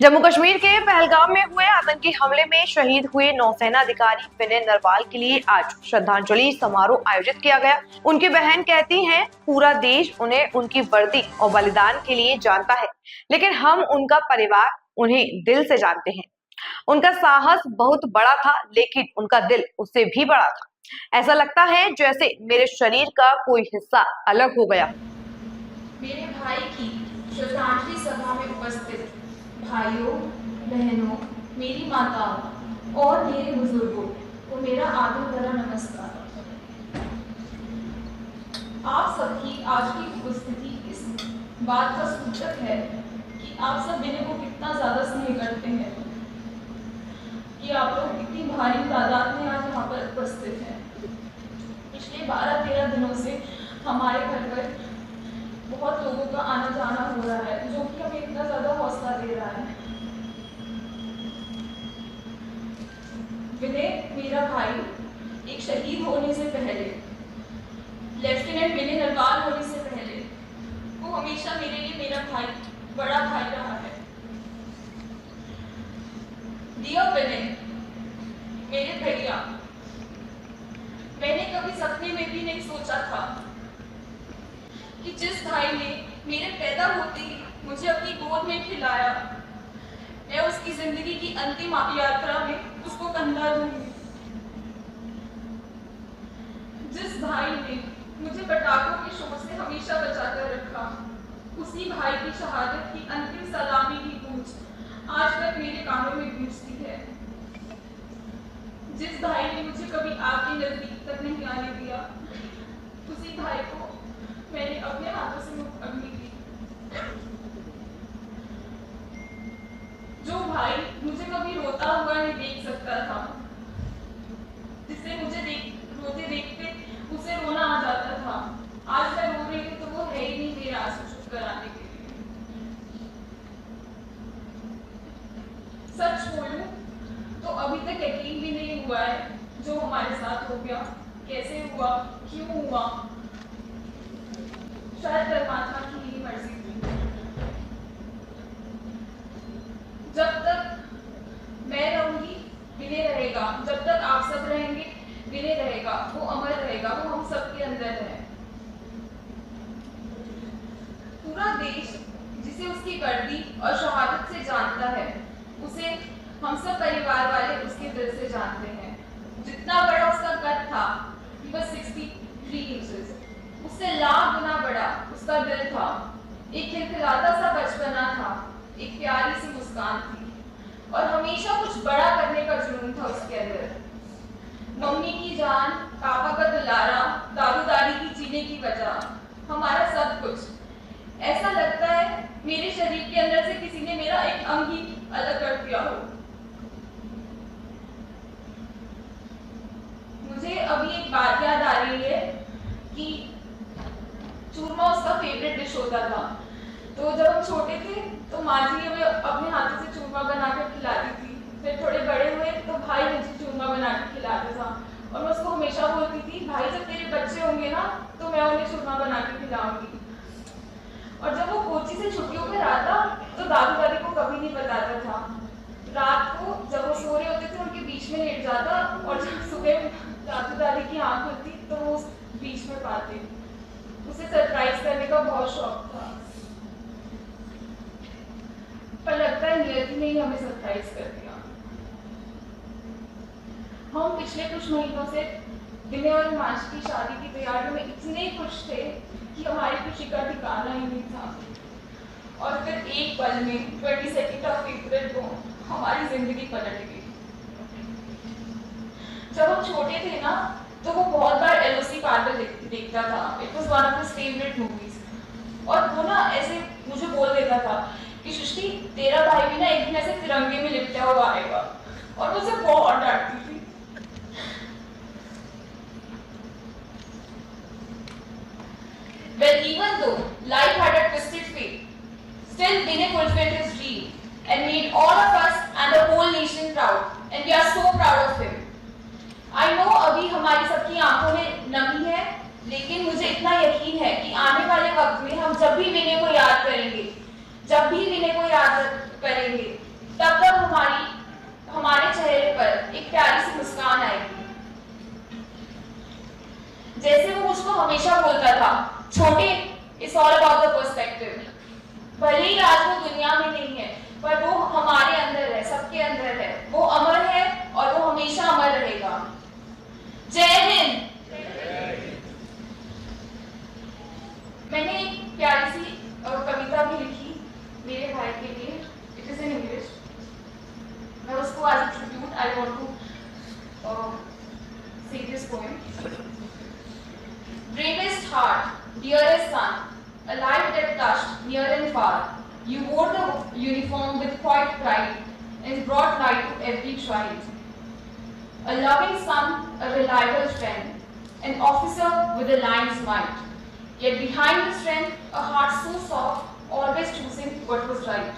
जम्मू कश्मीर के पहलगाम में हुए आतंकी हमले में शहीद हुए नौसेना अधिकारी विनय नरवाल के लिए आज श्रद्धांजलि समारोह आयोजित किया गया। उनकी बहन कहती हैं, पूरा देश उन्हें उनकी वर्दी और बलिदान के लिए जानता है, लेकिन हम उनका परिवार उन्हें दिल से जानते हैं। उनका साहस बहुत बड़ा था, लेकिन उनका दिल उससे भी बड़ा था। ऐसा लगता है जैसे मेरे शरीर का कोई हिस्सा अलग हो गया। मेरे भाई की श्रद्धांजलि सभा में उपस्थित भाइयों, बहनों, मेरी माताओं और मेरे बुजुर्गों को मेरा आदर भरा नमस्कार। आप सबकी आज की उपस्थिति इस बात का सूचक है कि आप सब विनय को कितना ज्यादा स्नेह करते हैं, कि आप लोग इतनी भारी तादाद में आज यहाँ पर उपस्थित हैं। पिछले 12-13 दिनों से हमारे घर पर बहुत लोगों का आना जाना हो रहा है, जो कि हमें इतना ज्यादा हौसला दे रहा है। विनय मेरा भाई एक शहीद होने से पहले, लेफ्टिनेंट विनय नरवाल होने से पहले, वो हमेशा मेरे लिए मेरा भाई, बड़ा भाई रहा है। डियर विनय, मेरे भैया, मैंने कभी सपने में भी नहीं सोचा था कि जिस भाई ने मेरे पैदा होते ही मुझे अपनी गोद में खिलाया, मैं उसकी जिंदगी की अंतिम यात्रा में उसको कंधा दूंगी। जिस भाई ने मुझे पटाखों के शोर से हमेशा बचाकर रखा, उसी भाई की शहादत की अंतिम सलामी की गूंज आज तक मेरे कानों में गूंजती है। जिस भाई ने मुझे कभी आग के नजदीक तक नहीं आने दिया, उसी भाई को मैंने अपने हाथों से अग्नि दी। जो भाई मुझे कभी रोता हुआ नहीं देख सकता था, जिससे मुझे रोते देखते उसे रोना आ जाता था, आज मैं रो रही हूँ तो वो है ही नहीं मेरे आंसू चुप कराने के लिए। सच बोलूं तो अभी तक यकीन भी नहीं हुआ है जो हमारे साथ हो गया, कैसे हुआ, क्यों हुआ। शायद परमात्मा की ही मर्जी थी। जब तक मैं रहूंगी विनय रहेगा, जब तक आप सब रहेंगे विनय रहेगा, वो अमर रहेगा, वो हम सबके अंदर है। पूरा देश जिसे उसकी वर्दी और शहादत से जानता है, उसे हम सब परिवार वाले उसके दिल से जानते हैं। जितना बड़ा उसका कद था, he was 63 inches, उससे लाख गुना बड़ा उसका दिल था। एक खिलखिलाता सा बचपना था, एक प्यारी सी मुस्कान थी, और हमेशा कुछ बड़ा करने का जुनून था उसके अंदर। मम्मी की जान, पापा का दुलारा, दादू दादी की जीने की वजह, हमारा सब कुछ। ऐसा लगता है मेरे शरीर के अंदर से किसी ने मेरा एक अंग ही अलग कर दिया हो। मुझे अभी एक बात याद आ रही है कि चूरमा उसका फेवरेट डिश होता था। तो जब हम छोटे थे तो माँ जी हमें अपने हाथों से चूरमा बनाकर खिलाती थी। फिर थोड़े बड़े हुए तो भाई मुझे चूरमा बनाकर खिलाता था, और मैं उसको हमेशा बोलती थी, भाई जब तेरे बच्चे होंगे ना तो मैं उन्हें चूरमा बना के खिलाऊंगी। और जब वो कोची से छुट्टियों पर आता तो दादू दादी को कभी नहीं बताता था। रात को जब वो सो रहे होते थे उनके बीच में लेट जाता, और जब सुबह दादू दादी की आंख खुलती तो वो बीच में पाते। उसे सरप्राइज करने का बहुत शौक था, पर लगता है नियति ने ही हमें सरप्राइज कर दिया। हम पिछले कुछ महीनों से विनय और हिमांशु की शादी की तैयारियों में इतने खुश थे कि हमारी खुशी का ठिकाना ही नहीं था। और फिर एक पल में 22 अप्रैल को हमारी जिंदगी पलट गई। जब हम छोटे थे ना तो वो बहुत बार एलओसी पार्कर देखता था। It was one of his favourite movies. और वो ना ऐसे मुझे बोल देता था कि सृष्टि, तेरा भाई भी ना एक दिन ऐसे तिरंगे में लिपटा हुआ आएगा, और मुझे बहुत डांटती थी। Well, even though life had a twisted fate, still Vinay fulfilled his dream and made all of us and the whole nation proud, and we are so proud of him. I know अभी हमारी सबकी आंखों में नमी है, लेकिन मुझे इतना यकीन है कि आने वाले वक्त में हम जब भी विनय को याद करेंगे, जब भी विनय को याद करेंगे, तब तक हमारे चेहरे पर एक प्यारी सी मुस्कान आएगी। जैसे वो मुझको हमेशा बोलता था, छोटे, it's all about the perspective. भले ही आज वो दुनिया में नहीं है, पर वो हमारे अंदर है, सबके अंदर है। वो अमर है और वो हमेशा अमर रहेगा। जय हिंद। मैंने एक प्यारी सी कविता भी लिखी मेरे भाई के लिए। It is in English. मैं उसको as a tribute I want to say this poem. Bravest heart, dearest son, a life that touched near and far. You wore the uniform with quiet pride and brought light to every child. A loving son, a reliable friend, an officer with a lion's might. Yet behind the strength, a heart so soft, always choosing what was right.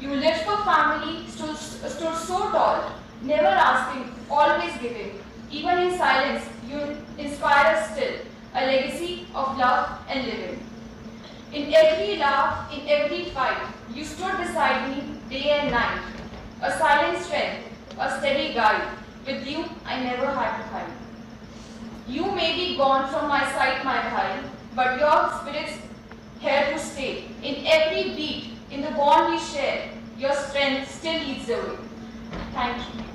You lived for family, stood so tall, never asking, always giving. Even in silence, you inspire us still, a legacy of love and living. In every laugh, in every fight, you stood beside me day and night. A silent strength, a steady guide. With you, I never had to hide. You may be gone from my sight, my bhai, but your spirit's here to stay. In every beat, in the bond we share, your strength still leads the way. Thank you.